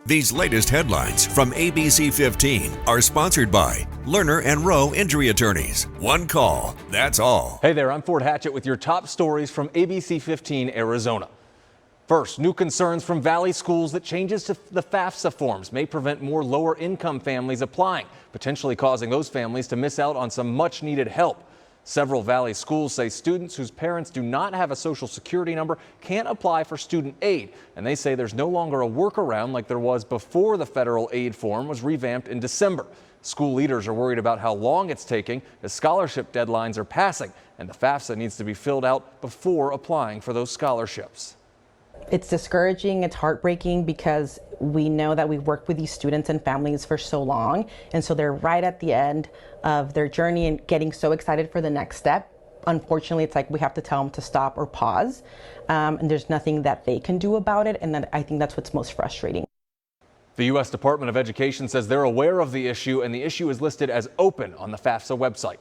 These latest headlines from ABC15 are sponsored by Lerner and Rowe Injury Attorneys. One call, that's all. Hey there, I'm Ford Hatchett with your top stories from ABC15 Arizona. First, new concerns from Valley schools that changes to the FAFSA forms may prevent more lower-income families applying, potentially causing those families to miss out on some much-needed help. Several Valley schools say students whose parents do not have a Social Security number can't apply for student aid, and they say there's no longer a workaround like there was before the federal aid form was revamped in December. School leaders are worried about how long it's taking as scholarship deadlines are passing, and the FAFSA needs to be filled out before applying for those scholarships. It's discouraging, it's heartbreaking because we know that we've worked with these students and families for so long, and so they're right at the end of their journey and getting so excited for the next step. Unfortunately, it's like we have to tell them to stop or pause, and there's nothing that they can do about it, and I think that's what's most frustrating. The U.S. Department of Education says they're aware of the issue, and the issue is listed as open on the FAFSA website.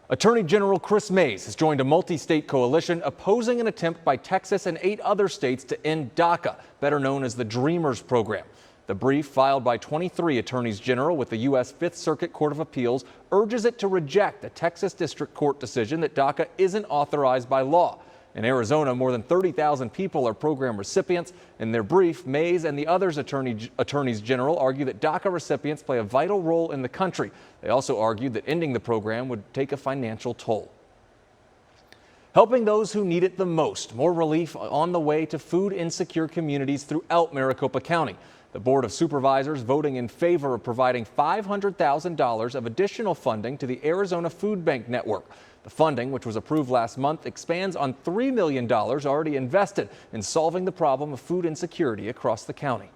Attorney General Chris Mays has joined a multi-state coalition opposing an attempt by Texas and 8 other states to end DACA, better known as the Dreamers program. The brief, filed by 23 attorneys general with the U.S. Fifth Circuit Court of Appeals, urges it to reject a Texas District Court decision that DACA isn't authorized by law. In Arizona, more than 30,000 people are program recipients. In their brief, Mays and the others attorneys general argue that DACA recipients play a vital role in the country. They also argued that ending the program would take a financial toll. Helping those who need it the most. More relief on the way to food insecure communities throughout Maricopa County. The Board of Supervisors voting in favor of providing $500,000 of additional funding to the Arizona Food Bank Network. The funding, which was approved last month, expands on $3 million already invested in solving the problem of food insecurity across the county.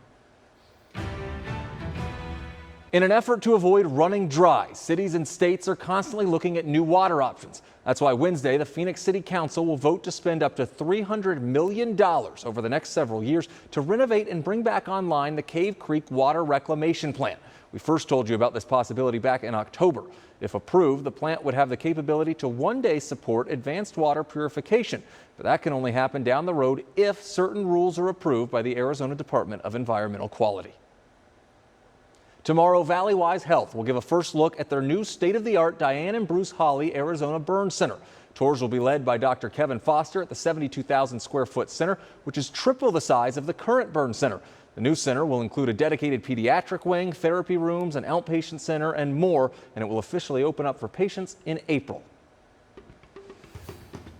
In an effort to avoid running dry, cities and states are constantly looking at new water options. That's why Wednesday, the Phoenix City Council will vote to spend up to $300 million over the next several years to renovate and bring back online the Cave Creek Water Reclamation Plant. We first told you about this possibility back in October. If approved, the plant would have the capability to one day support advanced water purification, but that can only happen down the road if certain rules are approved by the Arizona Department of Environmental Quality. Tomorrow, Valleywise Health will give a first look at their new state-of-the-art Diane and Bruce Hawley Arizona Burn Center. Tours will be led by Dr. Kevin Foster at the 72,000 square foot center, which is triple the size of the current burn center. The new center will include a dedicated pediatric wing, therapy rooms, an outpatient center, and more, and it will officially open up for patients in April.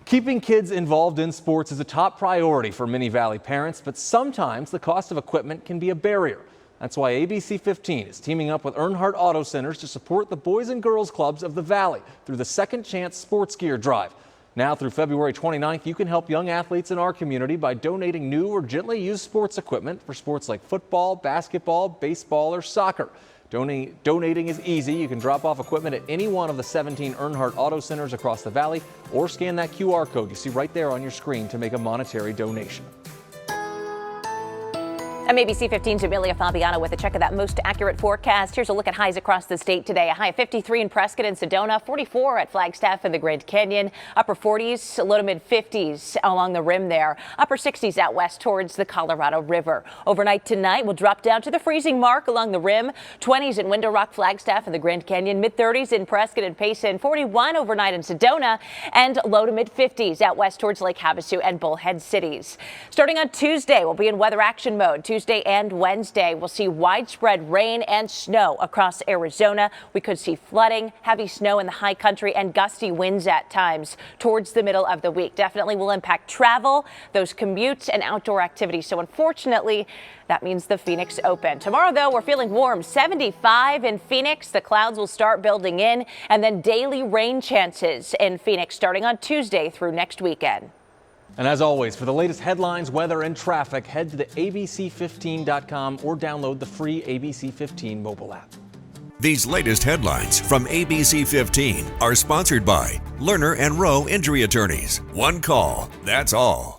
Keeping kids involved in sports is a top priority for many Valley parents, but sometimes the cost of equipment can be a barrier. That's why ABC15 is teaming up with Earnhardt Auto Centers to support the Boys and Girls Clubs of the Valley through the Second Chance Sports Gear Drive. Now through February 29th, you can help young athletes in our community by donating new or gently used sports equipment for sports like football, basketball, baseball, or soccer. Donating is easy. You can drop off equipment at any one of the 17 Earnhardt Auto Centers across the valley or scan that QR code you see right there on your screen to make a monetary donation. I'm ABC15's Amelia Fabiano with a check of that most accurate forecast. Here's a look at highs across the state today. A high of 53 in Prescott and Sedona, 44 at Flagstaff and the Grand Canyon, upper 40s, low to mid 50s along the rim there, upper 60s out west towards the Colorado River. Overnight tonight, we'll drop down to the freezing mark along the rim, 20s in Window Rock, Flagstaff and the Grand Canyon, mid 30s in Prescott and Payson, 41 overnight in Sedona, and low to mid 50s out west towards Lake Havasu and Bullhead cities. Starting on Tuesday, we'll be in weather action mode. Tuesday and Wednesday, we'll see widespread rain and snow across Arizona. We could see flooding, heavy snow in the high country, and gusty winds at times towards the middle of the week. Definitely will impact travel, those commutes, and outdoor activities. So unfortunately, that means the Phoenix Open. Tomorrow, though, we're feeling warm, 75 in Phoenix. The clouds will start building in, and then daily rain chances in Phoenix starting on Tuesday through next weekend. And as always, for the latest headlines, weather, and traffic, head to the ABC15.com or download the free ABC15 mobile app. These latest headlines from ABC15 are sponsored by Lerner and Rowe Injury Attorneys. One call, that's all.